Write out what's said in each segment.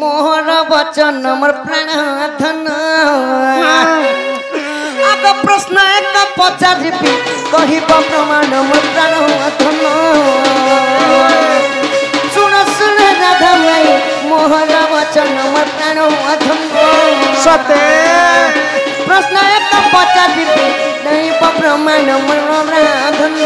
मोहर वचन मोर प्राण धन आग प्रश्न एक पचारिबी कहिब प्रमाण मोर प्राण धन सुन सुन राधा माई मोहर वचन मोर प्राण धन सते प्रश्न एक पचारिबी कहिब प्रमाण मोर प्राण धन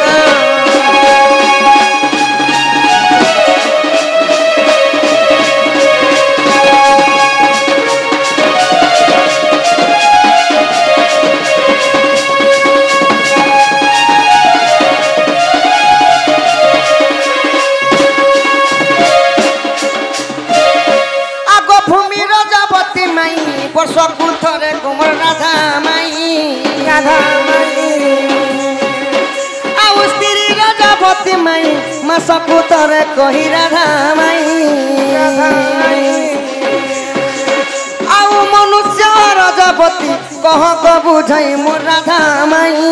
वर्षकु थरे कुमार राधा माई आउ स्त्री राजावती माई मासकु थरे कही राधा माई आउ मनुष्य राजावती कह को बुझाई मोर राधा माई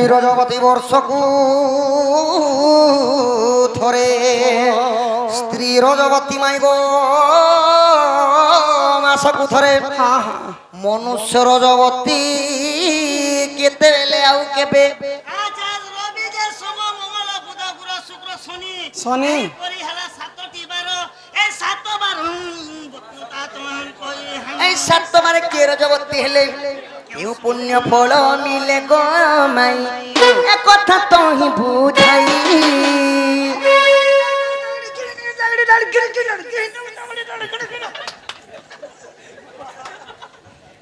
रजवती वर्षकु थरे स्त्री रजवती माई गो मासकु थरे मनुष्य रजवती केते बेले आउ केबे रवि जे सोम मंगल बुध गुरु शुक्र शनि परि हला 7टी बार ए 7 बार बक्ता तमन कोई ए 7 बार के रजवती हेले क्यों पुण्य फल मिले गो माई ए कथा तो ही बुझाई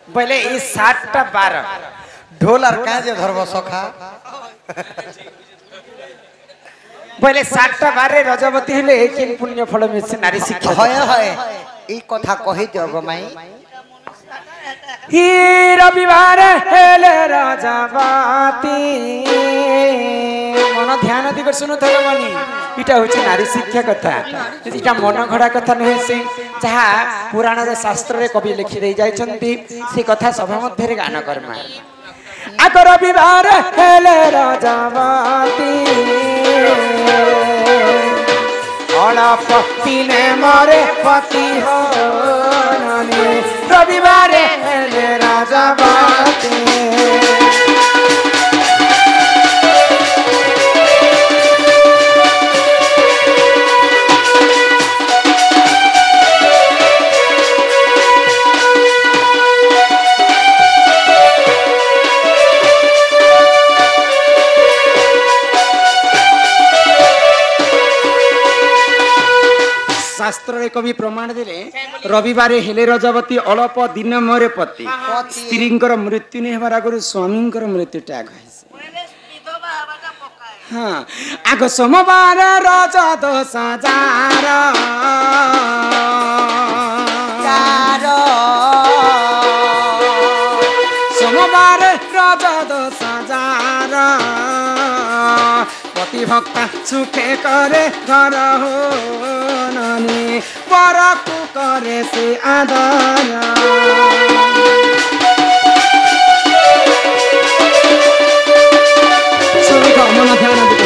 बोले ई 7टा 12 ढोल और काजे धरब सखा बोले 7टा 12 रजवती हेले कि पुण्य फल मिसे नारी शिक्षा होय होय ई कथा कहि दियो गो माई ही रविवार हेले रजवती मन ध्यान दी कर सुनु थलो मनी इटा होची नारी शिक्षा कथा इटा मन घड़ा कथा नहे से जहा पुराण रे शास्त्र रे कवि लिखि दे जाय छंती से कथा सभा मध्ये रे गान करमा आग रविवार हेले रजवती पति ने मरे पति हो रविवार राजावती शास्त्र रे कवि प्रमाण देले रविवार हेले रजवती अल्प दिन मरे पति स्त्रींकर मृत्यु ने हमारा गुरु स्वामींकर मृत्यु त्याग है हाँ आग सोमवार रज दोष जार सोमवार रज दोष जार पति भक्ता सुखे करे घर हो ननी परकु करे से आदर सुनि को मन ध्यान दे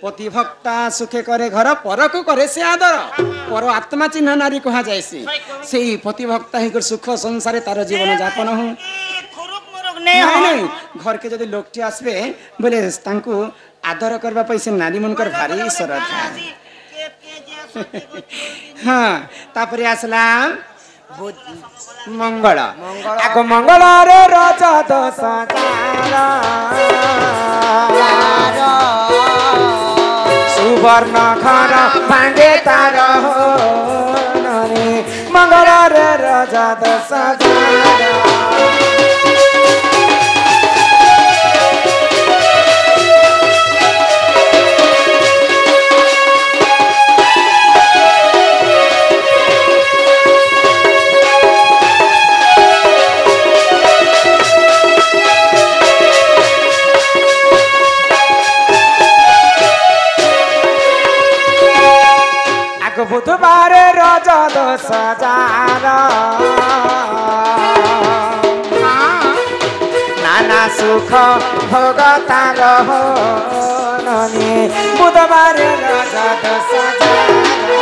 पति भक्ता सुखे करे घर पर को करे से आदर पर आत्मा चिन्ह नारी कहा जाए से पति भक्ता ही सुख संसार तार जीवन यापन हो नहीं घर के जदि लोकटी आसबे बोले तांको आदर करबा पैसे नारी मनकर भारी श्रद्धा हाँ तापरे आसला मंगल आगो मंगल रे रज दश सुवर्ण घर भांगे तार मंगल रे रज राजा दश हजार बुधवार राजा दश हजार नाना सुख भोग तार हो बुधवार राजा दश हजार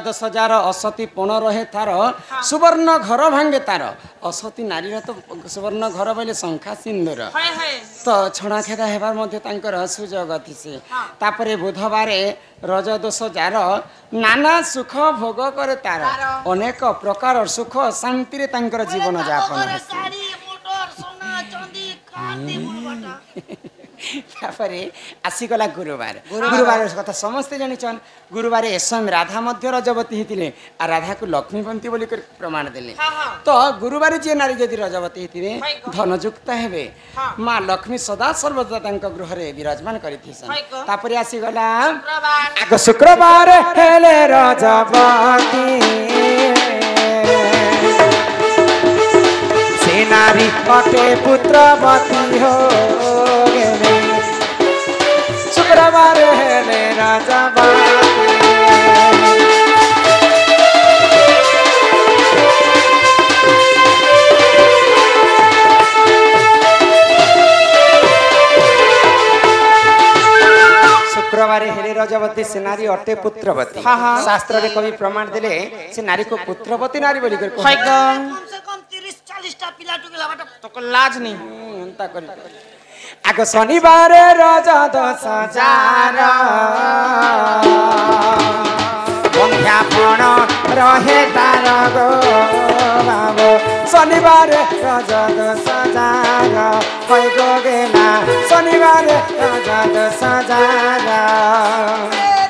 दश हजार असती पण रहे तार सुवर्ण घर भांगे तार असती नारी तो सुवर्ण घर बोले शंखा सिंदूर तो छणा खेदा हेबार मध्य तांकर सुजोग थिसे तापरे बुधवार रजदोष जार नाना सुख भोग करे तार अनेक प्रकार सुख शांति रे तांकर जीवन यापन आसीगला गुरुवार गुरुवार कथा समस्ते जानिछन गुरुवार एसम राधा मध्य रजवती हेतिले आ राधा को लक्ष्मीवंती बोली कर प्रमाण देले तो गुरुवार जे नारी यदि रजवती हेतिबे धनयुक्त हेबे मां लक्ष्मी सदा सर्वदा तांक गृह रे विराजमान करिथिसन तापरे आसीगला आग शुक्रवार हेले रजवती से नारी पटे पुत्रवती हो शुक्रवार हेले राजा शुक्रवार हेले रजवती से नारी अटे पुत्रवती शास्त्र रे कवि प्रमाण देले से नारी को पुत्रवती नारी बोली कर कम से कम 30-40 टा पिला टुकला बाटा तो लाज नहीं अंता करी आग शनिवार राजा दश हजार बंध्यापण रहे तार गो बाबो शनिवार राजा दश हजार कई गो गेला शनिवार राजा दश हजार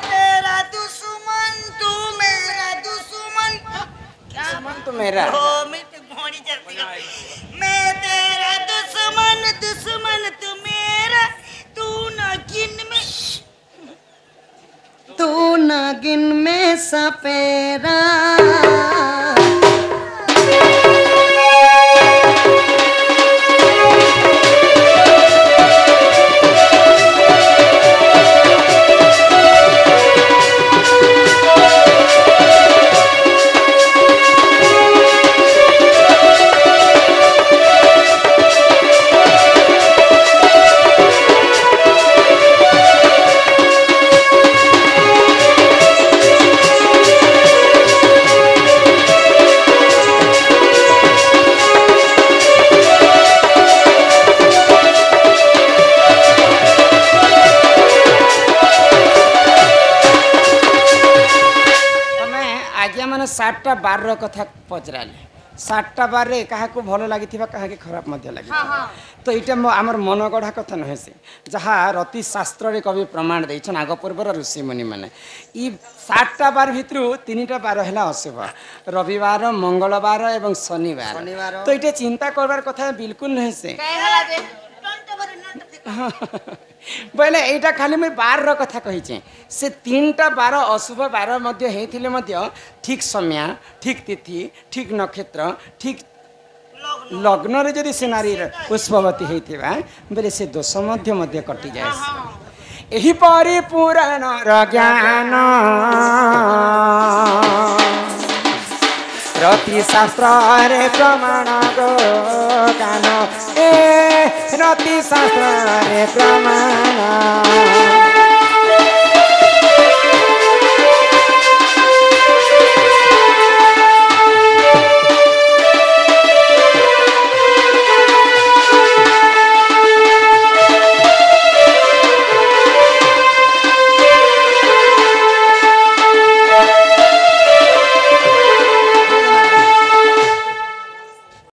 तेरा दुश्मन तू मेरा दुश्मन क्या दुश्मन तो मेरा मैं तो घोड़ी जाती मैं तेरा दुश्मन दुश्मन तू मेरा तू नागिन में सपेरा सातटा बार कथा पचराले सातटा बार रे कहा को भल लगी कहा के खराब मध्य लगी तो ये आमर मन गढ़ा कथा नुहे से जहाँ रति शास्त्र रे कवि प्रमाण देछन आग पूर्वर ऋषि मुनि माने ई सातटा बार भितरु तीनटा बार है अशुभ रविवार मंगलवार एवं शनिवार तो ये चिंता करबार कथा बिल्कुल नुहे से बोले यहाँ खाली मुझे बार कथा कही से तीनटा बार अशुभ बार मध्य ठीक समय ठीक तिथि ठीक नक्षत्र ठीक लग्न रे जदि से नारी पुष्पवती होता बोले से दोष मध्य कटि जाए यही परी पुराण ज्ञान रति शास्त्र रे प्रमाण गो कान ए रति शास्त्र रे प्रमाण